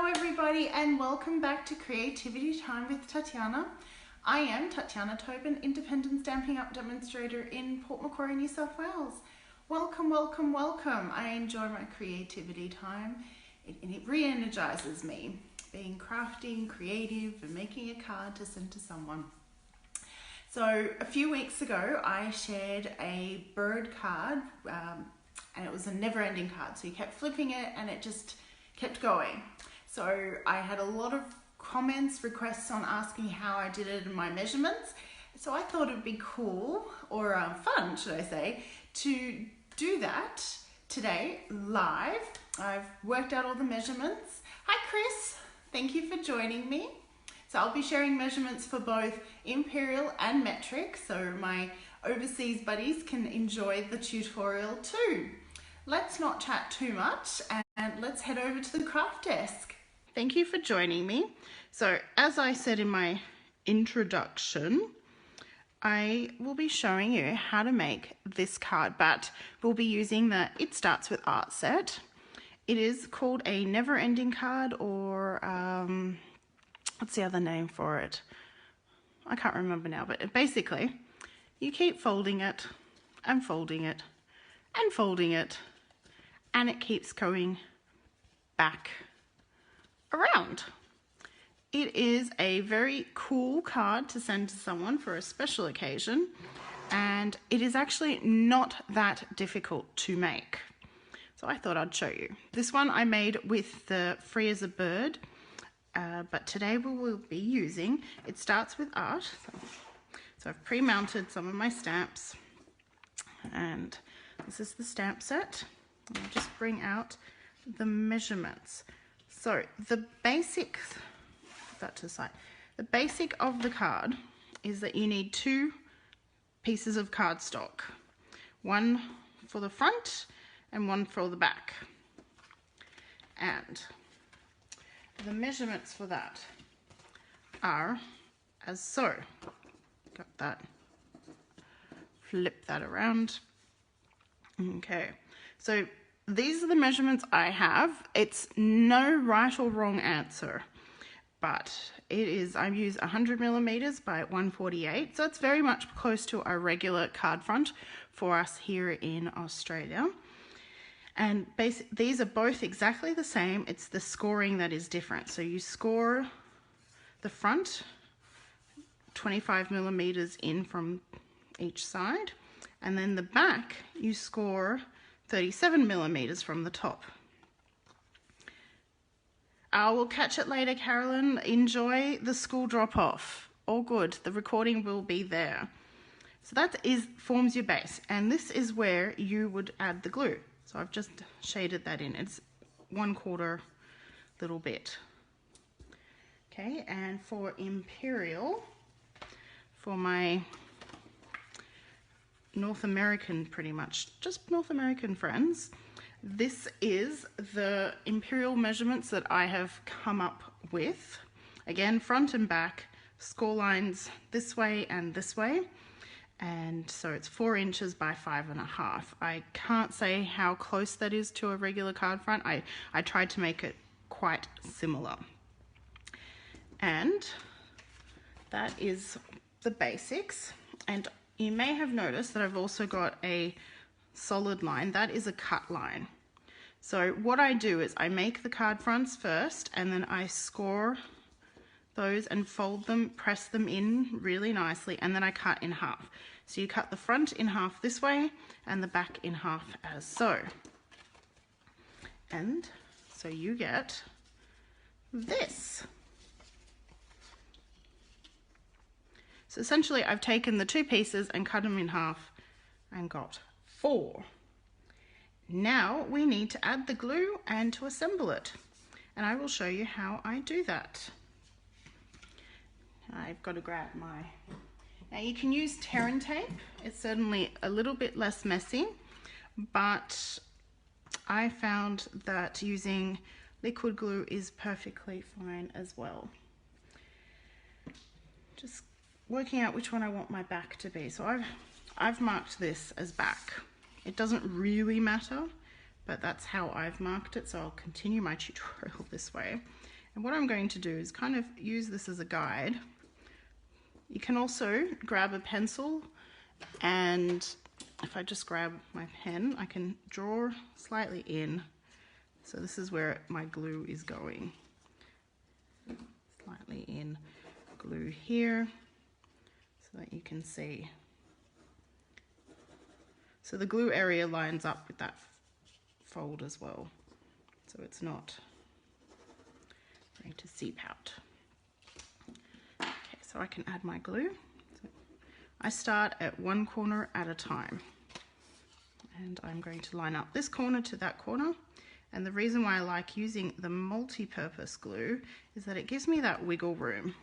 Hello everybody and welcome back to Creativity Time with Tatiana. I am Tatiana Tobin, Independent Stampin' Up Demonstrator in Port Macquarie, New South Wales. Welcome, welcome, welcome. I enjoy my creativity time and it re-energizes me, being crafty and creative and making a card to send to someone. So a few weeks ago I shared a bird card and it was a never-ending card, so you kept flipping it and it just kept going. So I had a lot of comments, requests on asking how I did it in my measurements. So I thought it'd be cool, or fun should I say, to do that today live. I've worked out all the measurements. Hi Chris, thank you for joining me. So I'll be sharing measurements for both imperial and metric, so my overseas buddies can enjoy the tutorial too. Let's not chat too much and let's head over to the craft desk. Thank you for joining me. So as I said in my introduction, I will be showing you how to make this card, but we'll be using the It Starts With Art set. It is called a never-ending card, or what's the other name for it? I can't remember now, but basically you keep folding it and folding it and folding it, and it keeps going back around. It is a very cool card to send to someone for a special occasion, and it is actually not that difficult to make. So I thought I'd show you. This one I made with the Free as a Bird, but today we will be using It Starts With Art. So I've pre-mounted some of my stamps, and this is the stamp set. I'll just bring out the measurements. So the basic, put that to the side. The basic of the card is that you need 2 pieces of cardstock, one for the front and one for the back. And the measurements for that are as so. Got that. Flip that around. Okay, so these are the measurements I have. It's no right or wrong answer, but it is, I use 100 millimeters by 148, so it's very much close to a regular card front for us here in Australia. And these are both exactly the same. It's the scoring that is different. So you score the front 25 millimeters in from each side, and then the back you score 37 millimeters from the top. We'll catch it later, Carolyn. Enjoy the school drop-off. All good. The recording will be there. So that forms your base, and this is where you would add the glue. So I've just shaded that in. It's 1/4 little bit. Okay, and for imperial, for my North American, pretty much just North American friends, this is the imperial measurements that I have come up with. Again, front and back, score lines this way and this way, and so it's 4 inches by 5.5. I can't say how close that is to a regular card front. I tried to make it quite similar, and that is the basics. And you may have noticed that I've also got a solid line. That is a cut line. So what I do is I make the card fronts first, and then I score those and fold them, press them in really nicely, and then I cut in half. So you cut the front in half this way and the back in half as so. And so you get this. So essentially I've taken the 2 pieces and cut them in half and got 4. Now we need to add the glue and to assemble it. And I will show you how I do that. I've got to grab my... Now you can use Terran tape. It's certainly a little bit less messy, but I found that using liquid glue is perfectly fine as well. Just working out which one I want my back to be. So I've marked this as back. It doesn't really matter, but that's how I've marked it. So I'll continue my tutorial this way. And what I'm going to do is kind of use this as a guide. You can also grab a pencil, and if I just grab my pen, I can draw slightly in. So this is where my glue is going. Slightly in glue here so that you can see. So the glue area lines up with that fold as well. So it's not going to seep out. Okay, so I can add my glue. So I start at one corner at a time. And I'm going to line up this corner to that corner. And the reason why I like using the multi-purpose glue is that it gives me that wiggle room.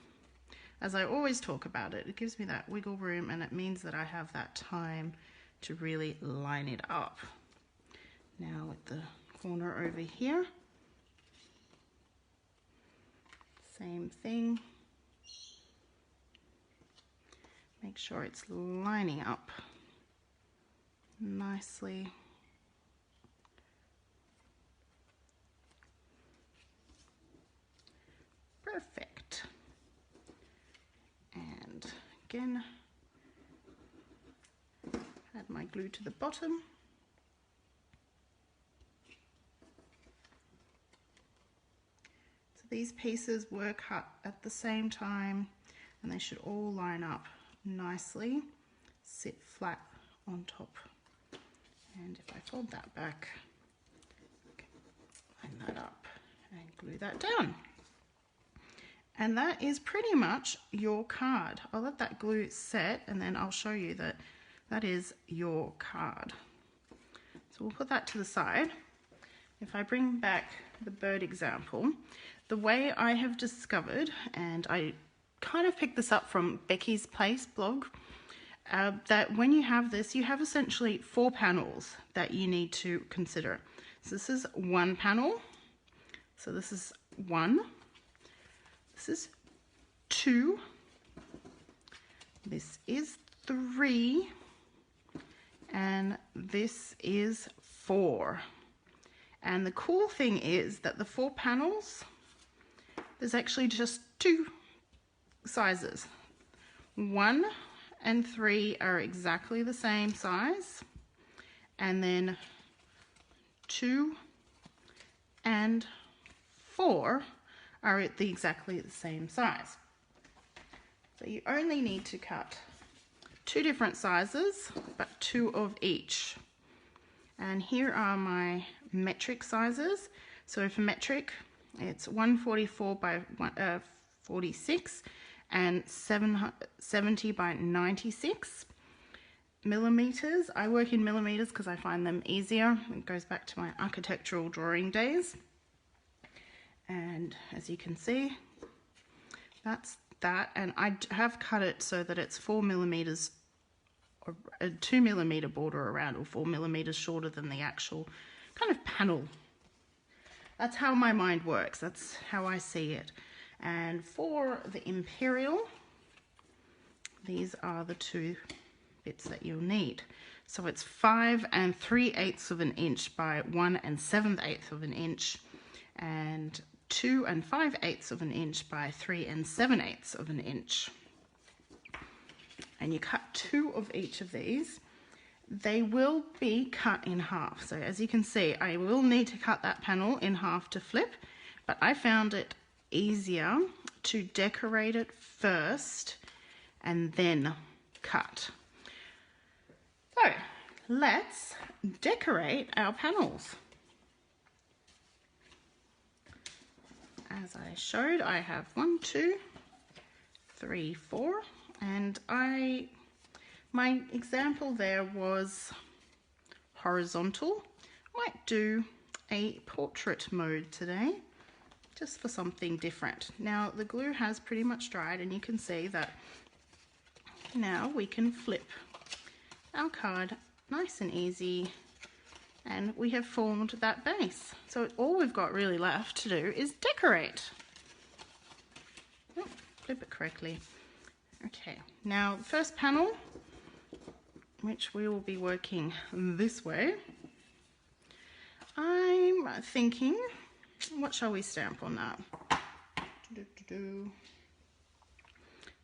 As I always talk about it, it gives me that wiggle room, and it means that I have that time to really line it up. Now with the corner over here, same thing. Make sure it's lining up nicely. Perfect. And again, add my glue to the bottom. So these pieces were cut at the same time, and they should all line up nicely, sit flat on top. And if I fold that back, line that up and glue that down. And that is pretty much your card. I'll let that glue set, and then I'll show you that that is your card. So we'll put that to the side. If I bring back the bird example, the way I have discovered, and I kind of picked this up from Becky's Place blog, that when you have this, you have essentially 4 panels that you need to consider. So this is one panel. So this is 1. This is 2. This is 3. And this is 4. And the cool thing is that the 4 panels, there's actually just 2 sizes. 1 and 3 are exactly the same size, and then 2 and 4 are exactly the same size. So you only need to cut 2 different sizes, but 2 of each. And here are my metric sizes. So for metric, it's 144 by 46 and 70 by 96 millimeters. I work in millimeters because I find them easier. It goes back to my architectural drawing days. And as you can see, that's that. And I have cut it so that it's 4 millimeters, or a 2 millimeter border around, or 4 millimeters shorter than the actual kind of panel. That's how my mind works. That's how I see it. And for the imperial, these are the 2 bits that you'll need. So it's 5 3/8 of an inch by 1 7/8 of an inch, and 2 5/8 of an inch by 3 7/8 of an inch. And you cut 2 of each of these. They will be cut in half. So as you can see, I will need to cut that panel in half to flip, but I found it easier to decorate it first and then cut. So let's decorate our panels. As I showed, I have 1, 2, 3, 4, and my example there was horizontal. Might do a portrait mode today, just for something different. Now the glue has pretty much dried, and you can see that now we can flip our card nice and easy, and we have formed that base. So all we've got really left to do is decorate. Oh, flip it correctly. Okay, now the first panel, which we will be working this way, I'm thinking, what shall we stamp on that?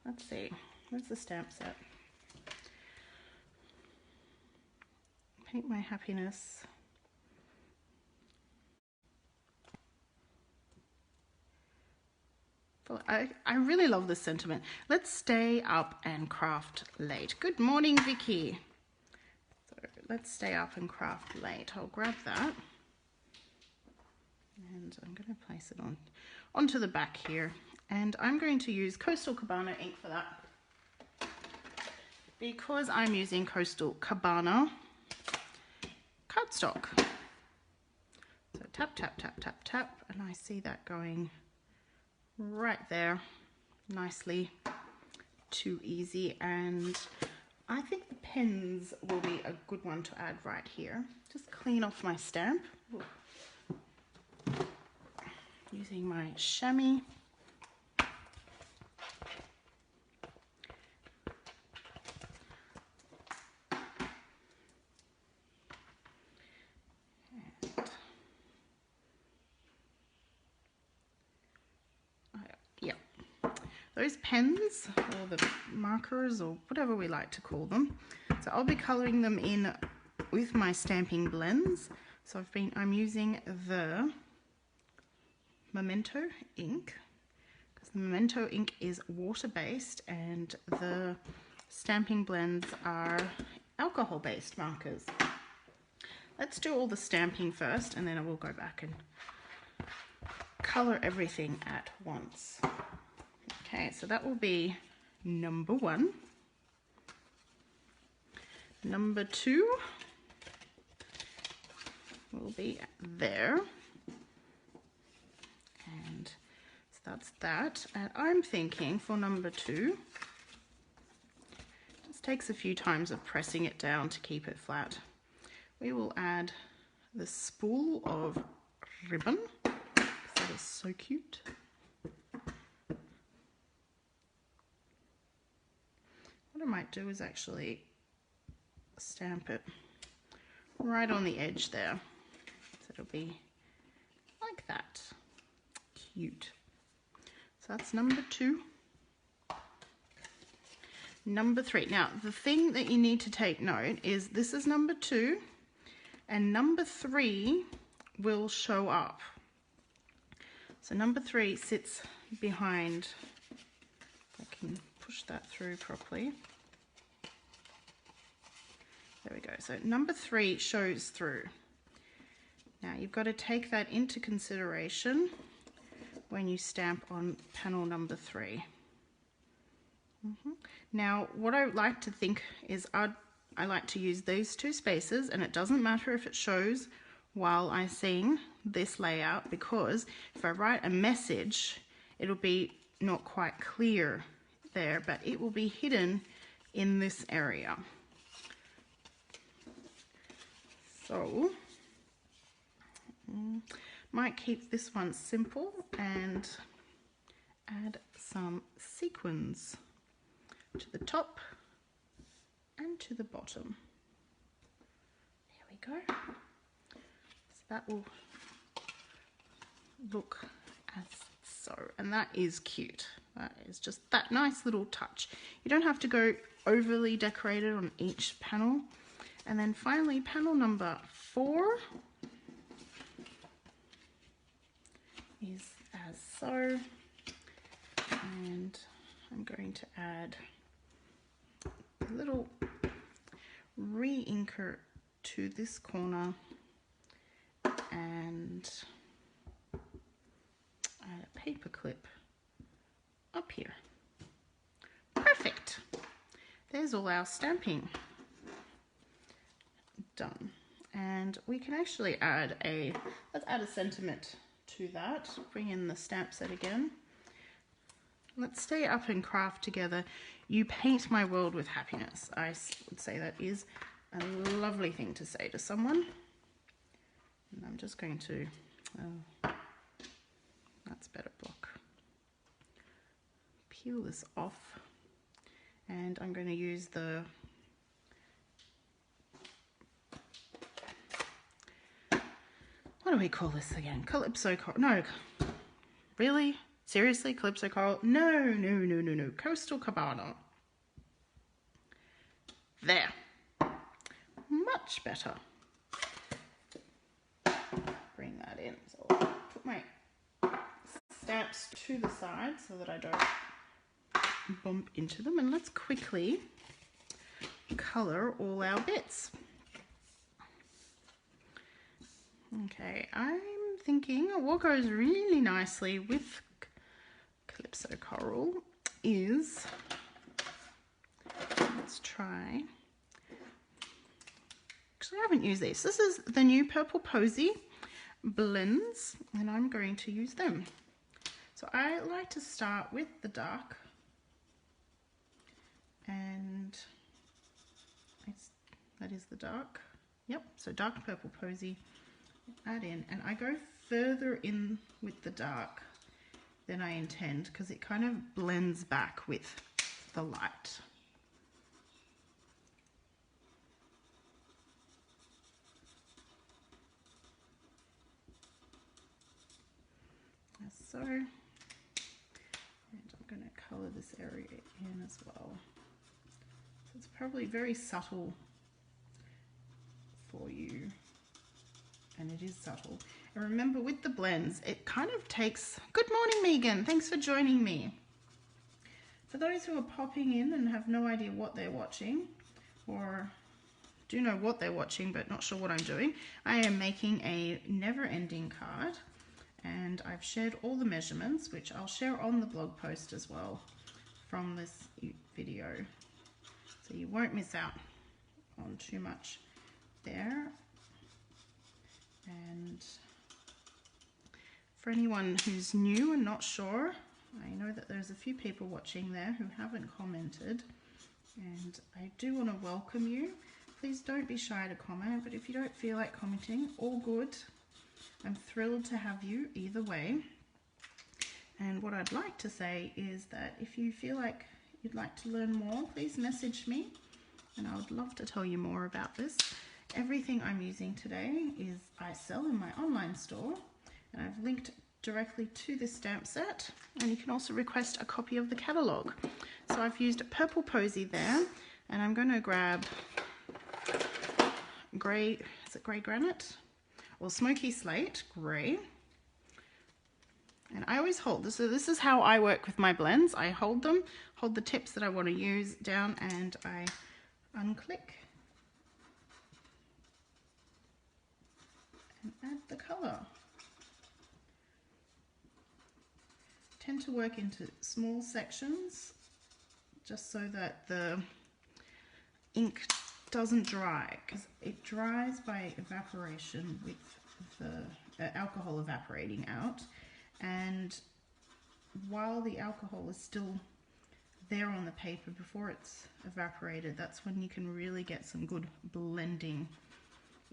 Let's see, where's the stamp set? Paint My Happiness. Well, I really love this sentiment. Let's stay up and craft late. Good morning, Vicky. So let's stay up and craft late. I'll grab that. And I'm going to place it onto the back here. And I'm going to use Coastal Cabana ink for that. Because I'm using Coastal Cabana cardstock. So tap, tap, tap, tap, tap. And I see that going right there, nicely, too easy. And I think the pens will be a good one to add right here. Just clean off my stamp. Ooh. Using my chamois. Those pens, or the markers, or whatever we like to call them. So I'll be colouring them in with my stamping blends. So I'm using the Memento ink, because the Memento ink is water-based and the stamping blends are alcohol-based markers. Let's do all the stamping first, and then I will go back and colour everything at once. Okay, so that will be number 1. Number 2 will be there. And so that's that. And I'm thinking for number 2, just takes a few times of pressing it down to keep it flat. We will add the spool of ribbon. That is so cute. What I might do is actually stamp it right on the edge there. So it'll be like that. Cute. So that's number 2. Number 3. Now, the thing that you need to take note is this is number 2, and number 3 will show up. So number 3 sits behind, if I can push that through properly. There we go. So number 3 shows through. Now you've got to take that into consideration when you stamp on panel number 3. Now what I like to think is I like to use these 2 spaces, and it doesn't matter if it shows while I sing this layout, because if I write a message it'll be not quite clear there, but it will be hidden in this area. So might keep this one simple and add some sequins to the top and to the bottom. There we go. So that will look as so, and that is cute. That is just that nice little touch. You don't have to go overly decorated on each panel. And then finally, panel number 4 is as so. And I'm going to add a little re-inker to this corner and add a paper clip up here. Perfect. There's all our stamping done. And we can actually add let's add a sentiment to that. Bring in the stamp set again. Let's stay up and craft together. You paint my world with happiness. I would say that is a lovely thing to say to someone. And I'm just going to, that's better block. Peel this off. And I'm going to use the what do we call this again? Calypso, no, really? Seriously, Calypso Coral? No, no, no, no, no. Coastal Cabana. There. Much better. Bring that in. So I'll put my stamps to the side so that I don't bump into them. And let's quickly colour all our bits. Okay, I'm thinking what goes really nicely with Calypso Coral is, let's try, actually I haven't used this. This is the new Purple Posy blends and I'm going to use them. So I like to start with the dark and that is the dark. Yep, so dark Purple Posy, add in, and I go further in with the dark than I intend because it kind of blends back with the light. As so, and I'm going to colour this area in as well. So it's probably very subtle for you, and it is subtle. And remember with the blends, it kind of takes, good morning Megan, thanks for joining me. For those who are popping in and have no idea what they're watching, or do know what they're watching but not sure what I'm doing, I am making a never-ending card and I've shared all the measurements, which I'll share on the blog post as well from this video, so you won't miss out on too much there. And for anyone who's new and not sure, I know that there's a few people watching there who haven't commented, and I do want to welcome you. Please don't be shy to comment, but if you don't feel like commenting, all good. I'm thrilled to have you either way. And what I'd like to say is that if you feel like you'd like to learn more, please message me and I would love to tell you more about this. Everything I'm using today is I sell in my online store, and I've linked directly to this stamp set, and you can also request a copy of the catalogue. So I've used Purple Posy there, and I'm going to grab grey, is it grey granite? Or smoky slate, grey. And I always hold this. So this is how I work with my blends. I hold them, hold the tips that I want to use down, and I unclick and add the colour. Tend to work into small sections just so that the ink doesn't dry, because it dries by evaporation with the alcohol evaporating out, and while the alcohol is still there on the paper before it's evaporated, that's when you can really get some good blending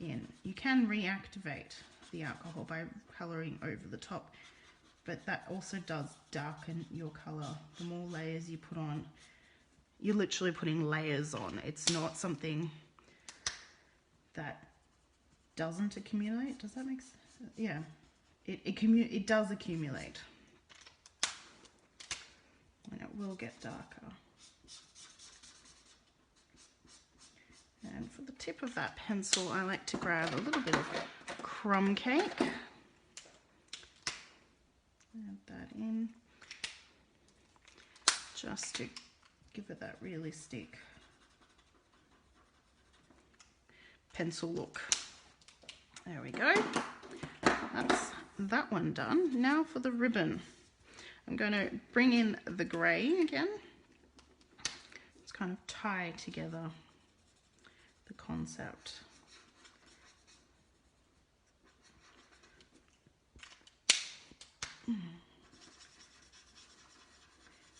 in. You can reactivate the alcohol by colouring over the top, but that also does darken your colour. The more layers you put on, you're literally putting layers on. It's not something that doesn't accumulate. Does that make sense? Yeah, it does accumulate, and it will get darker. And for the tip of that pencil, I like to grab a little bit of crumb cake. Add that in just to give it that realistic pencil look. There we go. That's that one done. Now for the ribbon. I'm going to bring in the grey again. Let's kind of tie together the concept.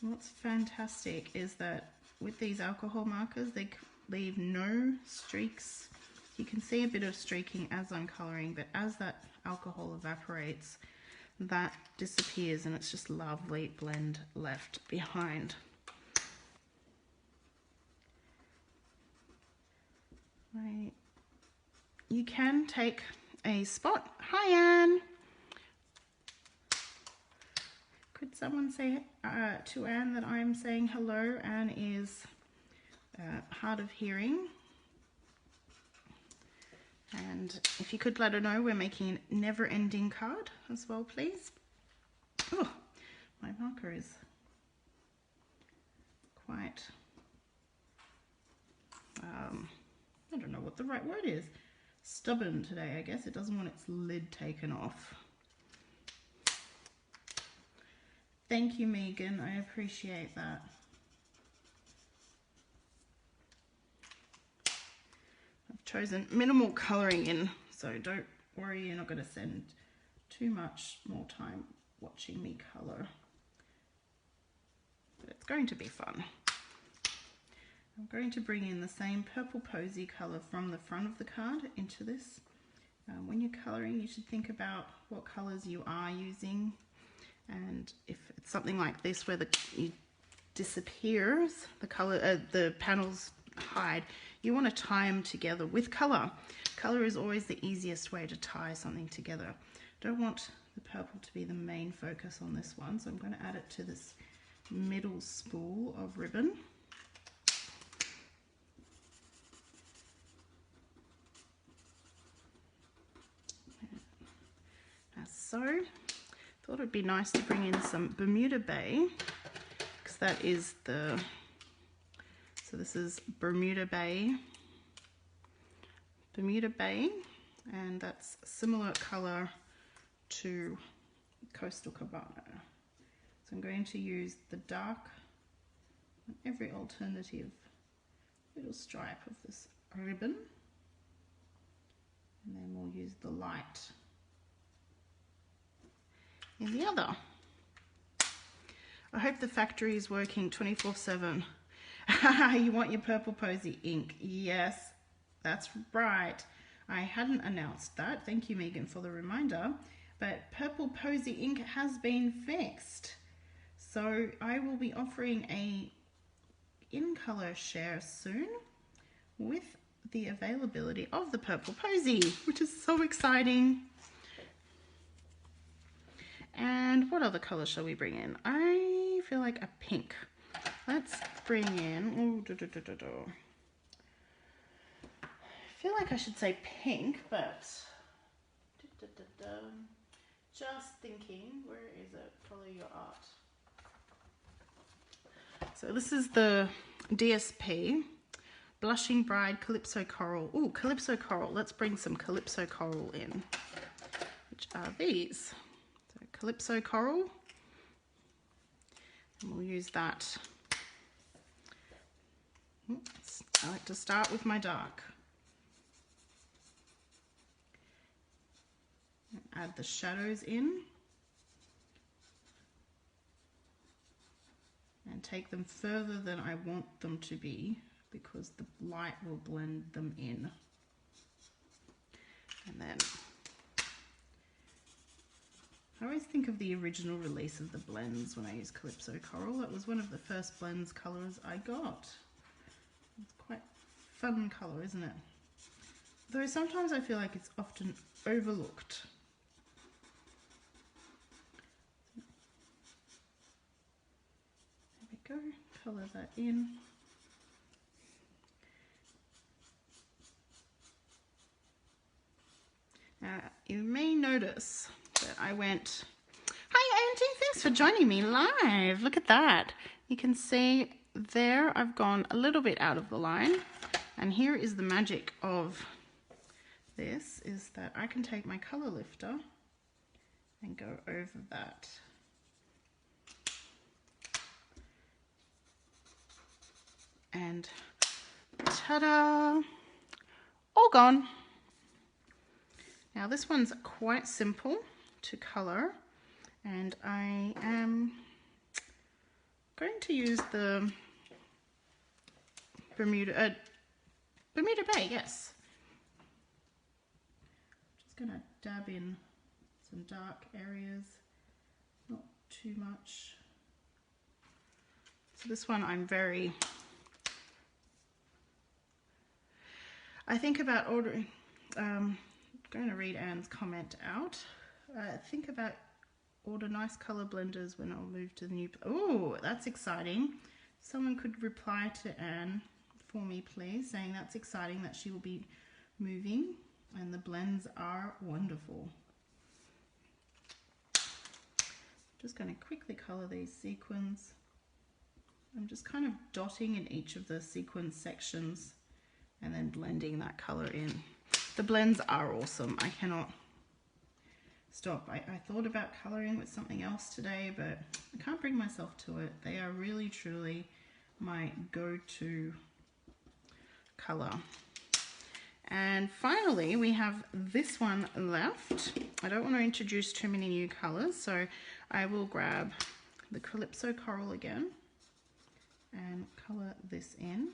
What's fantastic is that with these alcohol markers, they leave no streaks. You can see a bit of streaking as I'm colouring, but as that alcohol evaporates, that disappears and it's just lovely blend left behind. Right. You can take a spot. Hi Anne. Could someone say to Anne that I'm saying hello? Anne is hard of hearing. And if you could let her know, we're making a never-ending card as well, please. Oh, my marker is quite, I don't know what the right word is. Stubborn today, I guess. It doesn't want its lid taken off. Thank you, Megan. I appreciate that. I've chosen minimal colouring in, so don't worry, you're not going to spend too much more time watching me colour. But it's going to be fun. I'm going to bring in the same purple posy colour from the front of the card into this. When you're colouring, you should think about what colours you are using. And if it's something like this where it disappears, the panels hide, you want to tie them together with colour. Colour is always the easiest way to tie something together. Don't want the purple to be the main focus on this one, so I'm going to add it to this middle spool of ribbon. As so. Thought it'd be nice to bring in some Bermuda Bay, because that is the, so this is Bermuda Bay, and that's a similar colour to Coastal Cabana. So I'm going to use the dark on every alternative little stripe of this ribbon, and then we'll use the light in the other. I hope the factory is working 24/7. You want your purple posy ink? Yes, that's right. I hadn't announced that. Thank you, Megan, for the reminder. But purple posy ink has been fixed. So I will be offering a in-color share soon with the availability of the purple posy, which is so exciting. And what other colour shall we bring in? I feel like a pink. Let's bring in, I feel like I should say pink, but just thinking, where is it? Follow your art. So this is the DSP, Blushing Bride Calypso Coral. Ooh, Calypso Coral. Let's bring some Calypso Coral in, which are these. Calypso Coral, and we'll use that. I like to start with my dark. Add the shadows in and take them further than I want them to be, because the light will blend them in. And then I always think of the original release of the blends when I use Calypso Coral. That was one of the first blends colours I got. It's quite fun colour, isn't it? Though sometimes I feel like it's often overlooked. There we go, colour that in. Now, you may notice that I went, hi Auntie, thanks for joining me live. Look at that. You can see there I've gone a little bit out of the line. And here is the magic of this, is that I can take my colour lifter and go over that. And ta-da! All gone. Now this one's quite simple to colour, and I am going to use the Bermuda Bay, yes. Just going to dab in some dark areas, not too much. So this one I think about ordering, going to read Anne's comment out. Think about order nice color blenders when I'll move to the new. Oh, that's exciting. Someone could reply to Anne for me, please, saying that's exciting that she will be moving and the blends are wonderful. Just going to quickly color these sequins. I'm just kind of dotting in each of the sequence sections and then blending that color in. The blends are awesome. I cannot stop. I thought about coloring with something else today, but I can't bring myself to it. They are really, truly my go-to color. And finally, we have this one left. I don't want to introduce too many new colors, so I will grab the Calypso Coral again and color this in.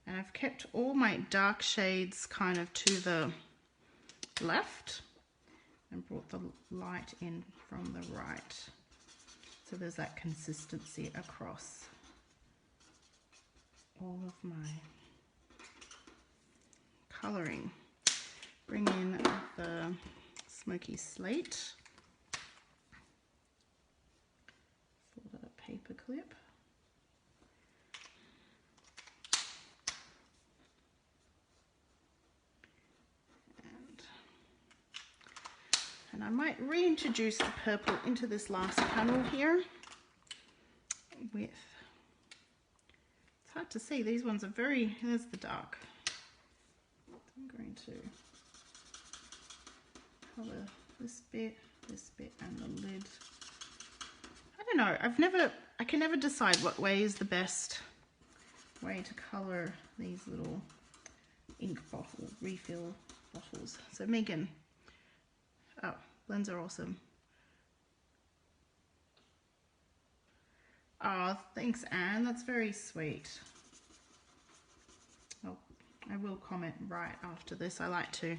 And I've kept all my dark shades kind of to the left and brought the light in from the right. So there's that consistency across all of my coloring. Bring in the Smoky Slate for the paper clip. And I might reintroduce the purple into this last panel here with, it's hard to see, these ones are very, there's the dark. I'm going to color this bit, and the lid. I don't know, I can never decide what way is the best way to color these little ink bottle, refill bottles. So Megan, oh, blends are awesome. Oh, thanks, Anne. That's very sweet. Oh, I will comment right after this. I like to,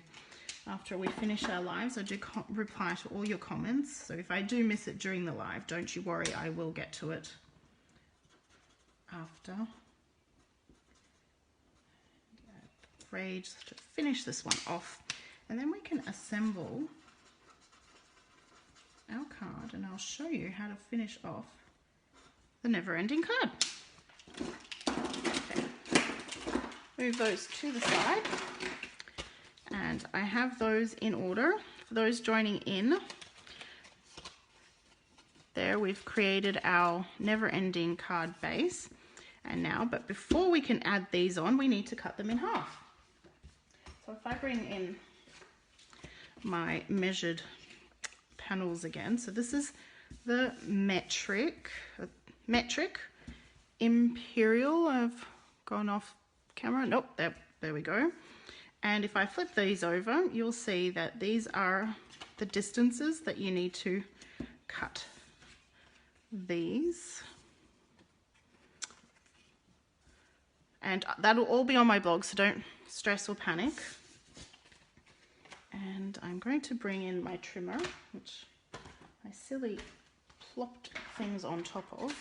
after we finish our lives, I do reply to all your comments. So if I do miss it during the live, don't you worry, I will get to it after. Afraid to finish this one off, and then we can assemble our card, and I'll show you how to finish off the never-ending card. Okay. Move those to the side, and I have those in order. For those joining in, there we've created our never-ending card base, and now, but before we can add these on, we need to cut them in half. So if I bring in my measured panels again, so this is the metric Imperial. I've gone off camera. Nope, there we go. And if I flip these over, you'll see that these are the distances that you need to cut these. And that'll all be on my blog, so don't stress or panic. And I'm going to bring in my trimmer, which I silly plopped things on top of.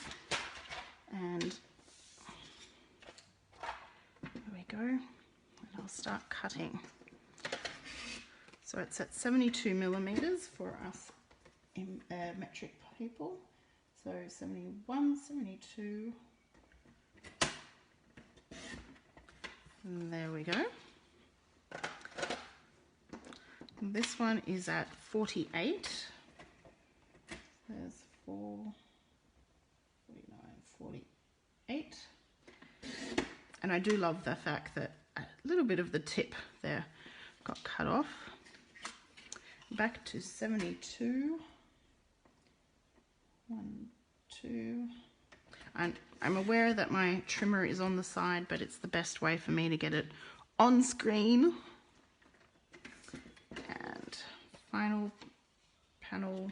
And there we go. And I'll start cutting. So it's at 72 millimeters for us metric people. So 71, 72. There we go. This one is at 48. There's 4, 49, 48. And I do love the fact that a little bit of the tip there got cut off. Back to 72. 1, 2. And I'm aware that my trimmer is on the side, but it's the best way for me to get it on screen. And final panel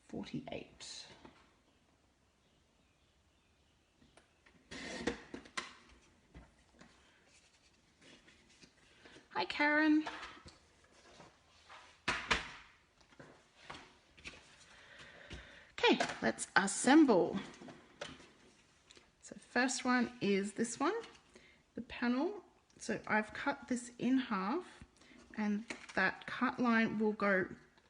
48. Hi, Karen. Okay, let's assemble. So first one is this one, the panel. So I've cut this in half, and that cut line will go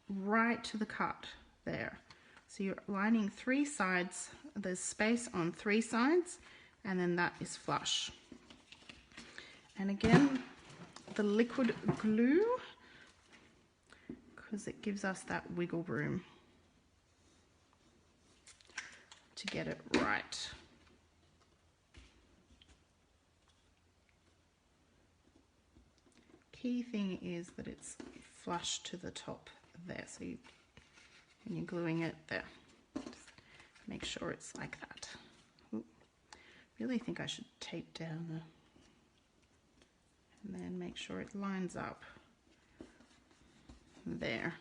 right to the cut there. So you're lining 3 sides, there's space on 3 sides, and then that is flush. And again, the liquid glue, because it gives us that wiggle room to get it right. Key thing is that it's flush to the top there, so you, when you're gluing it there, just make sure it's like that. Ooh, really think I should tape down and then make sure it lines up there.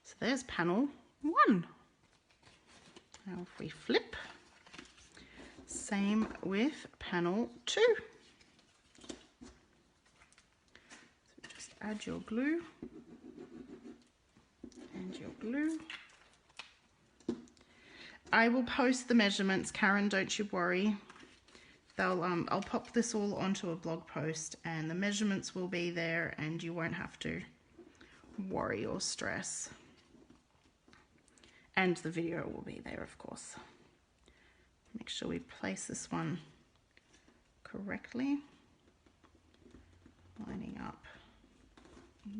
So there's panel 1. Now if we flip, same with panel 2. So just add your glue and your glue. I will post the measurements, Karen, don't you worry. I'll pop this all onto a blog post and the measurements will be there and you won't have to worry or stress. And the video will be there, of course. Make sure we place this one correctly. Lining up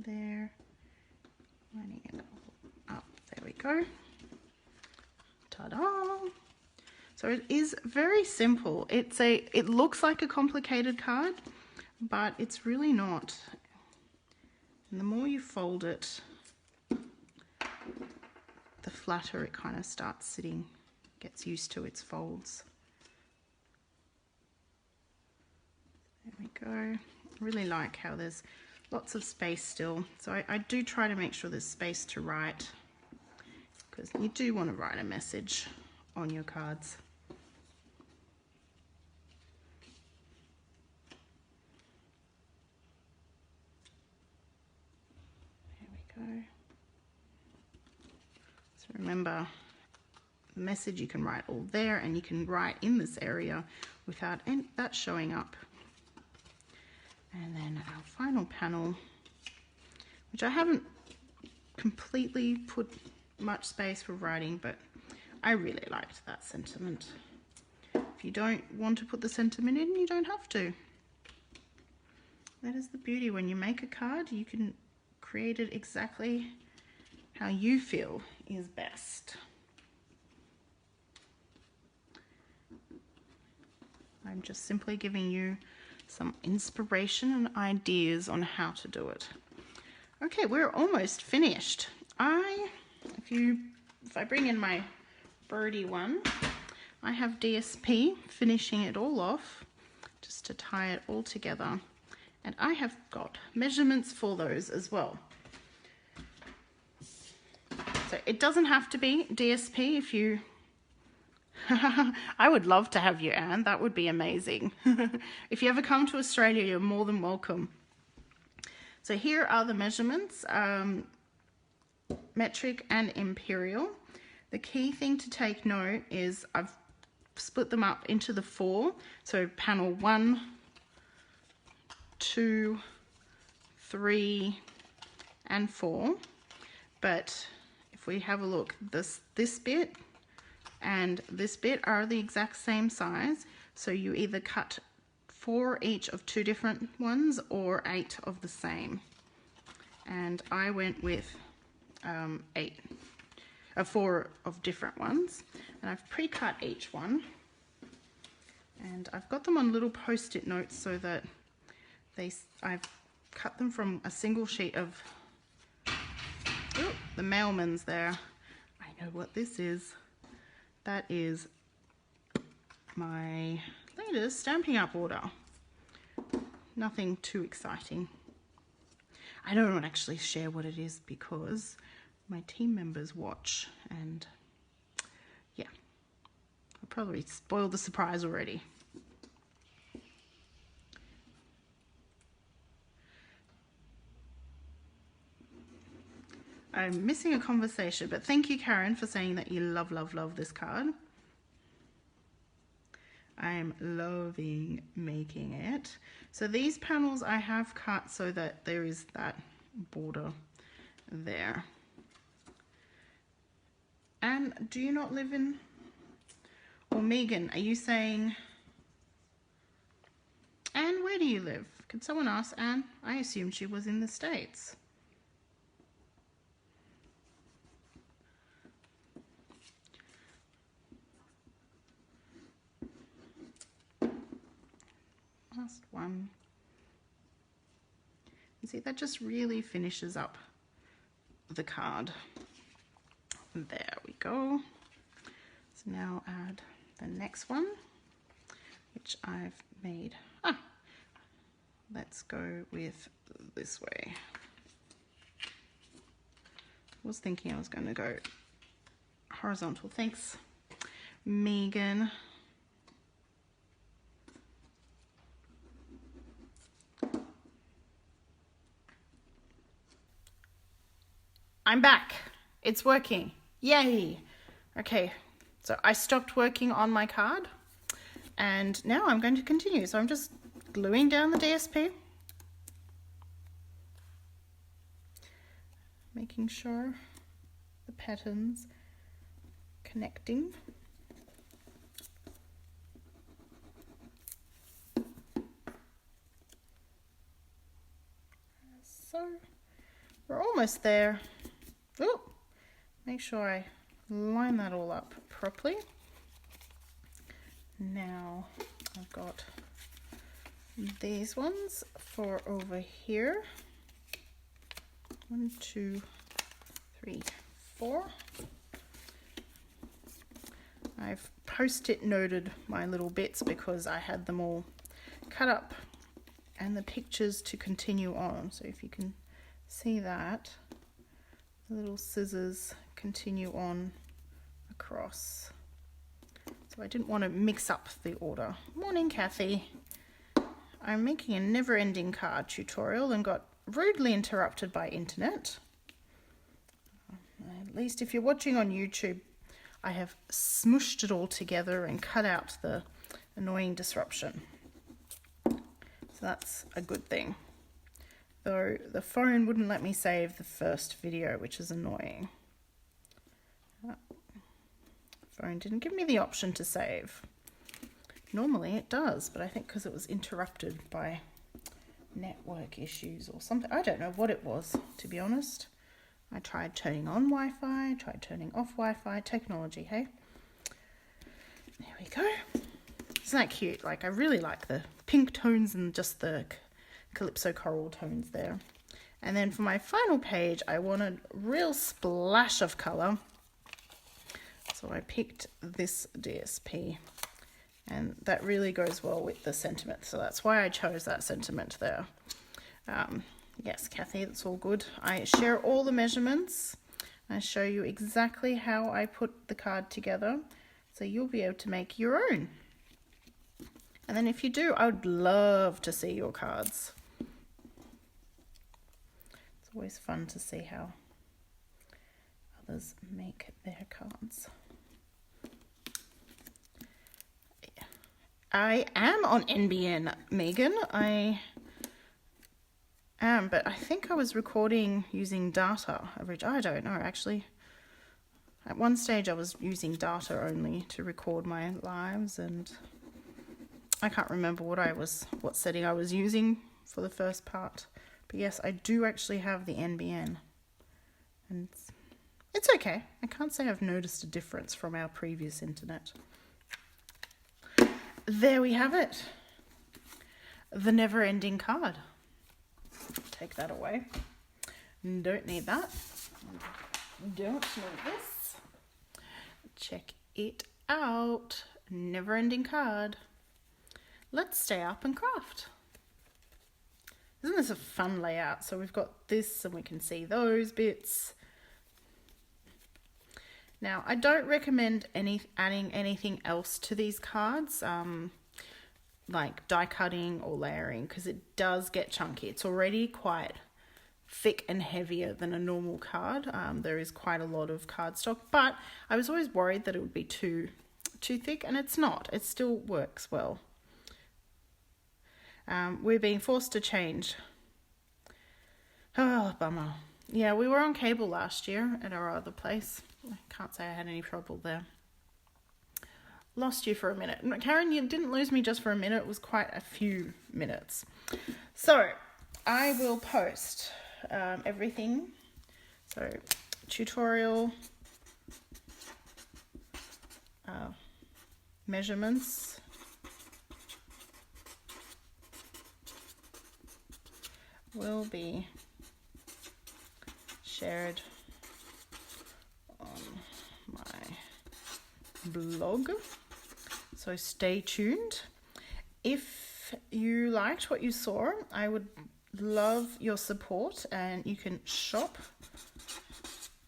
there, lining it up, there we go. Ta-da! So it is very simple. It looks like a complicated card, but it's really not. And the more you fold it, the flatter it kind of starts sitting, gets used to its folds. There we go. I really like how there's lots of space still. So I do try to make sure there's space to write, because you do want to write a message on your cards. There we go. So remember, the message you can write all there, and you can write in this area without that showing up. And then our final panel, which I haven't completely put much space for writing, but I really liked that sentiment. If you don't want to put the sentiment in, you don't have to. That is the beauty. When you make a card, you can create it exactly how you feel is best. I'm just simply giving you some inspiration and ideas on how to do it. Okay, we're almost finished. If I bring in my birdie one, I have DSP finishing it all off just to tie it all together. And I have got measurements for those as well. So it doesn't have to be DSP if you... I would love to have you, Anne. That would be amazing. If you ever come to Australia, you're more than welcome. So here are the measurements, metric and imperial. The key thing to take note is I've split them up into the 4. So panel 1, 2, 3, and 4. But if we have a look, this bit and this bit are the exact same size. So you either cut 4 each of 2 different ones or 8 of the same. And I went with 4 of different ones. And I've pre-cut each one. And I've got them on little post-it notes so that I've cut them from a single sheet of... Oh, the mailman's there. I know what this is. That is my latest Stampin' Up order. Nothing too exciting. I don't actually share what it is because my team members watch, and yeah, I probably spoiled the surprise already. I'm missing a conversation, but thank you, Karen, for saying that you love, love, love this card. I'm loving making it. So these panels I have cut so that there is that border there. Anne, do you not live in, or Megan, are you saying, Anne, where do you live? Could someone ask Anne? I assumed she was in the States. Last one. You see, that just really finishes up the card. There we go. So now add the next one, which I've made. Let's go with this way. I was thinking I was going to go horizontal. Thanks, Megan. I'm back. It's working. Yay. Okay, so I stopped working on my card and now I'm going to continue. So I'm just gluing down the DSP, making sure the pattern's connecting. So we're almost there. Oh, make sure I line that all up properly. Now I've got these ones for over here. 1, 2, 3, 4. I've post-it noted my little bits because I had them all cut up and the pictures to continue on. So if you can see that, the little scissors continue on across. So I didn't want to mix up the order. Morning, Kathy. I'm making a never-ending card tutorial and got rudely interrupted by internet. At least if you're watching on YouTube, I have smushed it all together and cut out the annoying disruption. So that's a good thing. Though the phone wouldn't let me save the first video, which is annoying. Phone didn't give me the option to save. Normally it does, but I think because it was interrupted by network issues or something. I don't know what it was, to be honest. I tried turning on Wi-Fi, tried turning off Wi-Fi. Technology, hey? There we go. Isn't that cute? Like, I really like the pink tones and just the Calypso coral tones there. And then for my final page, I wanted a real splash of color. So I picked this DSP. And that really goes well with the sentiment. So that's why I chose that sentiment there. Yes, Kathy, that's all good. I share all the measurements. I show you exactly how I put the card together. So you'll be able to make your own. And then if you do, I would love to see your cards. It's always fun to see how others make their cards. I am on NBN, Megan. I am, but I think I was recording using data. I don't know, actually. At one stage I was using data only to record my lives, and I can't remember what setting I was using for the first part. But yes, I do actually have the NBN. And it's okay. I can't say I've noticed a difference from our previous internet. There we have it. The never-ending card. Take that away. Don't need that. Don't need this. Check it out. Never-ending card. Let's stay up and craft. Isn't this a fun layout? So we've got this and we can see those bits. Now, I don't recommend adding anything else to these cards, like die cutting or layering, because it does get chunky. It's already quite thick and heavier than a normal card. There is quite a lot of cardstock, but I was always worried that it would be too thick, and it's not. It still works well. We're being forced to change. Oh, bummer. Yeah, we were on cable last year at our other place. I can't say I had any trouble there. Lost you for a minute. Karen, you didn't lose me just for a minute. It was quite a few minutes. So I will post everything. So tutorial, measurements, will be shared on my blog, so stay tuned. If you liked what you saw, I would love your support, and you can shop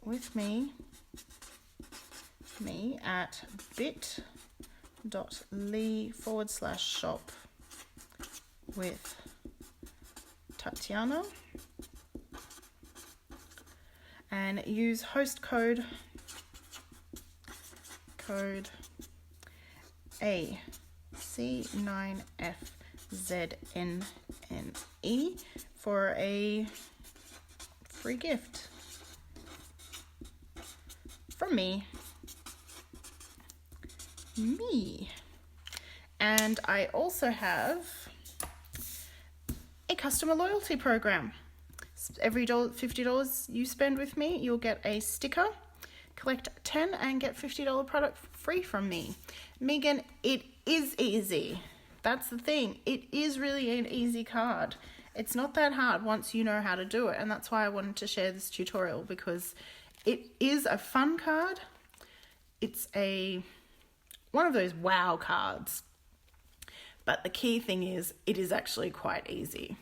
with me at bit.ly/shop with Tatiana, and use host code AC9FZNNE for a free gift from me. And I also have a customer loyalty program. Every $50 you spend with me, you'll get a sticker. Collect 10 and get $50 product free from me. Megan, it is easy. That's the thing. It is really an easy card. It's not that hard once you know how to do it. And that's why I wanted to share this tutorial, because it is a fun card. It's one of those wow cards. But the key thing is, it is actually quite easy.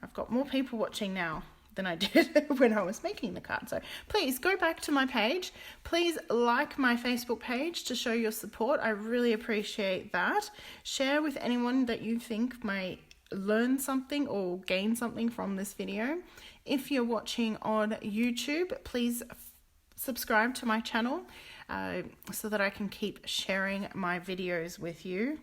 I've got more people watching now than I did when I was making the card. So please go back to my page. Please like my Facebook page to show your support. I really appreciate that. Share with anyone that you think may learn something or gain something from this video. If you're watching on YouTube, please subscribe to my channel so that I can keep sharing my videos with you.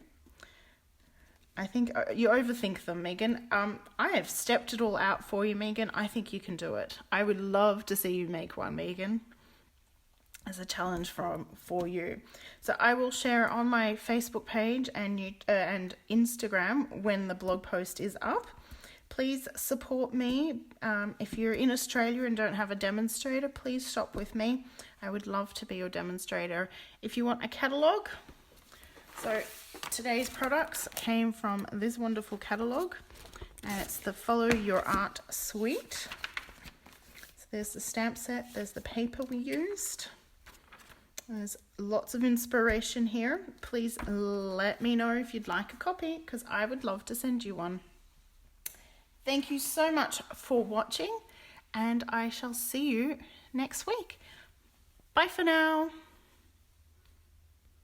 I think you overthink them, Megan. I have stepped it all out for you, Megan. I think you can do it. I would love to see you make one, Megan, as a challenge for you. So I will share on my Facebook page and Instagram when the blog post is up. Please support me. If you're in Australia and don't have a demonstrator, please shop with me. I would love to be your demonstrator. If you want a catalogue, so today's products came from this wonderful catalogue, and it's the Follow Your Art suite. So there's the stamp set, there's the paper we used. There's lots of inspiration here. Please let me know if you'd like a copy, because I would love to send you one. Thank you so much for watching, and I shall see you next week. Bye for now.